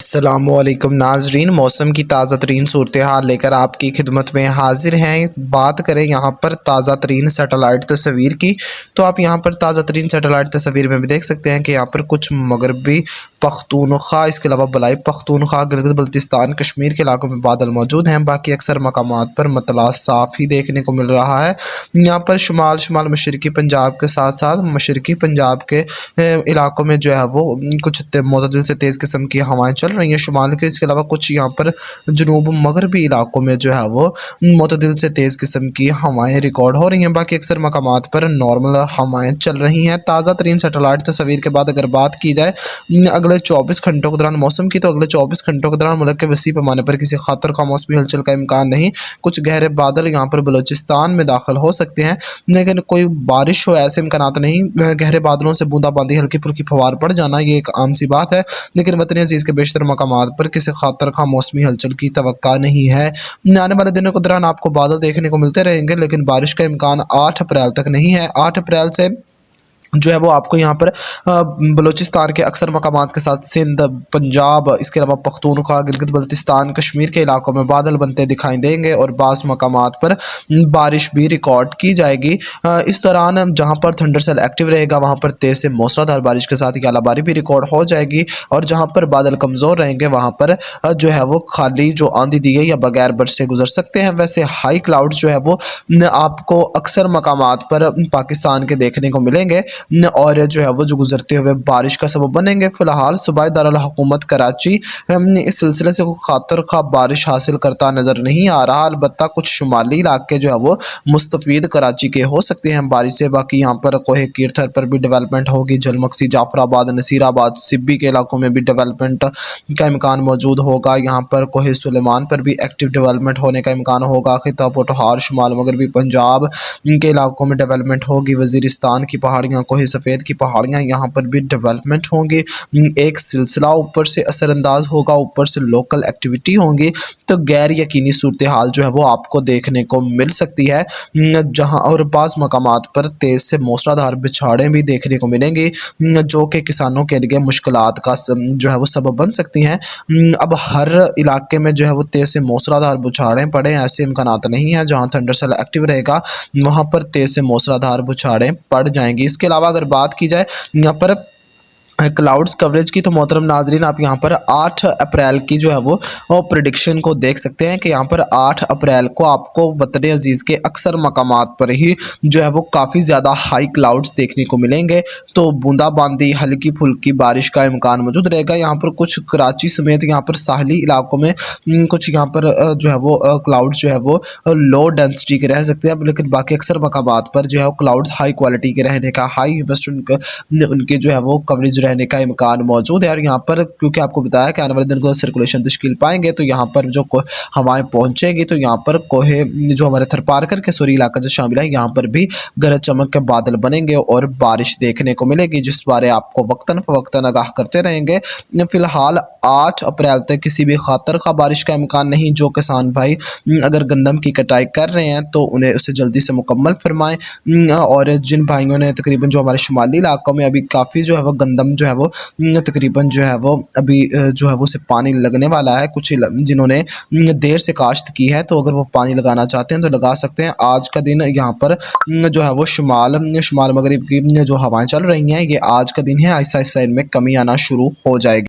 السلام علیکم ناظرین، موسم کی تازہ ترین صورتحال لے کر آپ کی خدمت میں حاضر ہیں۔ بات کریں یہاں پر تازہ ترین سیٹلائٹ تصویر کی، تو آپ یہاں پر تازہ ترین سیٹلائٹ تصویر میں بھی دیکھ سکتے ہیں کہ یہاں پر کچھ مغربی پختونخوا، اس کے علاوہ بلائی پختونخوا، گلگت بلتستان، کشمیر کے علاقوں میں بادل موجود ہیں۔ باقی اکثر مقامات پر مطلع صاف ہی دیکھنے کو مل رہا ہے۔ یہاں پر شمال مشرقی پنجاب کے ساتھ ساتھ مشرقی پنجاب کے علاقوں میں جو ہے وہ کچھ معتدل سے تیز قسم کی ہوائیں چل رہی ہیں شمال کے، اس کے علاوہ کچھ یہاں پر جنوب مغربی علاقوں میں جو ہے وہ معتدل سے تیز قسم کی ہوائیں ریکارڈ ہو رہی ہیں۔ باقی اکثر مقامات پر نارمل ہوائیں چل رہی ہیں۔ تازہ ترین سیٹلائٹ تصویر کے بعد اگر بات کی جائے اگلے 24 گھنٹوں کے دوران موسم کی، تو اگلے 24 گھنٹوں کے دوران ملک کے وسیع پیمانے پر کسی خطر کا موسمی ہلچل کا امکان نہیں۔ کچھ گہرے بادل یہاں پر بلوچستان میں داخل ہو سکتے ہیں، لیکن کوئی بارش ہو ایسے امکانات نہیں۔ گہرے بادلوں سے بوندا باندی، ہلکی پھلکی فوار پڑ جانا، یہ ایک عام سی بات ہے، لیکن وطن عزیز کے بیشتر مقامات پر کسی خطر کا موسمی ہلچل کی توقع نہیں ہے۔ آنے والے دنوں کے دوران آپ کو بادل دیکھنے کو ملتے رہیں گے، لیکن بارش کا امکان 8 اپریل تک نہیں ہے۔ 8 اپریل سے جو ہے وہ آپ کو یہاں پر بلوچستان کے اکثر مقامات کے ساتھ سندھ، پنجاب، اس کے علاوہ پختونخوا، گلگت بلتستان، کشمیر کے علاقوں میں بادل بنتے دکھائی دیں گے اور بعض مقامات پر بارش بھی ریکارڈ کی جائے گی۔ اس دوران جہاں پر تھنڈر سیل ایکٹیو رہے گا وہاں پر تیز سے موسلادھار بارش کے ساتھ اعلیٰ باری بھی ریکارڈ ہو جائے گی، اور جہاں پر بادل کمزور رہیں گے وہاں پر جو ہے وہ خالی جو آندھی دی گئی یا بغیر برش سے گزر سکتے ہیں۔ ویسے ہائی کلاؤڈ جو ہے وہ آپ کو اکثر مقامات پر پاکستان کے دیکھنے کو ملیں گے اور جو ہے وہ جو گزرتے ہوئے بارش کا سبب بنیں گے۔ فی الحال صوبائی دارالحکومت کراچی اس سلسلے سے خاطر خواہ بارش حاصل کرتا نظر نہیں آ رہا، البتہ کچھ شمالی علاقے جو ہے وہ مستفید کراچی کے ہو سکتے ہیں بارش سے۔ باقی یہاں پر کوہ کیرتھر پر بھی ڈیولپمنٹ ہوگی، جلمکسی، جعفر آباد، نصیر آباد، سبی کے علاقوں میں بھی ڈیولپمنٹ کا امکان موجود ہوگا۔ یہاں پر کوہ سلیمان پر بھی ایکٹیو ڈیولپمنٹ ہونے کا امکان ہوگا۔ خطہ پوٹھوہار، شمال مغربی پنجاب کے علاقوں میں ڈیولپمنٹ ہوگی۔ وزیرستان کی پہاڑیاں، کوہ سفید کی پہاڑیاں، یہاں پر بھی ڈیولپمنٹ ہوں گی۔ ایک سلسلہ اوپر سے اثر انداز ہوگا، اوپر سے لوکل ایکٹیویٹی ہوں گی، تو غیر یقینی صورتحال جو ہے وہ آپ کو دیکھنے کو مل سکتی ہے، جہاں اور بعض مقامات پر تیز سے موسلادھار بچھاڑیں بھی دیکھنے کو ملیں گی، جو کہ کسانوں کے لیے مشکلات کا جو ہے وہ سبب بن سکتی ہیں۔ اب ہر علاقے میں جو ہے وہ تیز سے موسلادھار بچھاڑیں پڑیں ایسے امکانات نہیں ہیں۔ جہاں تھنڈر سیل ایکٹیو رہے گا وہاں پر تیز سے موسلادھار بچھاڑیں پڑ جائیں گی۔ اس کے علاوہ اگر بات کی جائے یہاں پر کلاؤڈز کوریج کی، تو محترم ناظرین آپ یہاں پر 8 اپریل کی جو ہے وہ پریڈکشن کو دیکھ سکتے ہیں کہ یہاں پر 8 اپریل کو آپ کو وطن عزیز کے اکثر مقامات پر ہی جو ہے وہ کافی زیادہ ہائی کلاؤڈز دیکھنے کو ملیں گے، تو بوندا باندی، ہلکی پھلکی بارش کا امکان موجود رہے گا۔ یہاں پر کچھ کراچی سمیت یہاں پر ساحلی علاقوں میں کچھ یہاں پر جو ہے وہ کلاؤڈ جو ہے وہ لو ڈینسٹی کے رہ سکتے ہیں، لیکن باقی اکثر مقامات پر جو ہے وہ کلاؤڈز ہائی کوالٹی کے رہنے کا، ہائی ان کے جو ہے وہ کوریج رہنے کا امکان موجود ہے۔ اور یہاں پر کیونکہ آپ کو بتایا کہ آنے والے دن کو سرکولیشن تشکیل پائیں گے، تو یہاں پر جو ہوائیں پہنچیں گی تو یہاں پر کوہ جو ہمارے تھرپارکر کے سوری علاقہ جو شامل ہے یہاں پر بھی گرج چمک کے بادل بنیں گے اور بارش دیکھنے کو ملے گی، جس بارے آپ کو وقتاً فوقتاً آگاہ کرتے رہیں گے۔ فی الحال 8 اپریل تک کسی بھی خاطر خواہ بارش کا امکان نہیں۔ جو کسان بھائی اگر گندم کی کٹائی کر رہے ہیں تو انہیں اسے جلدی سے مکمل فرمائیں، اور جن بھائیوں نے تقریباً جو ہمارے شمالی علاقوں میں ابھی کافی جو ہے وہ گندم جو ہے وہ تقریباً جو ہے وہ ابھی جو ہے وہ اسے پانی لگنے والا ہے، کچھ جنہوں نے دیر سے کاشت کی ہے تو اگر وہ پانی لگانا چاہتے ہیں تو لگا سکتے ہیں۔ آج کا دن یہاں پر جو ہے وہ شمال مغرب کی جو ہوائیں چل رہی ہیں یہ آج کا دن ہے، آہستہ آہستہ ان میں کمی آنا شروع ہو جائے گی۔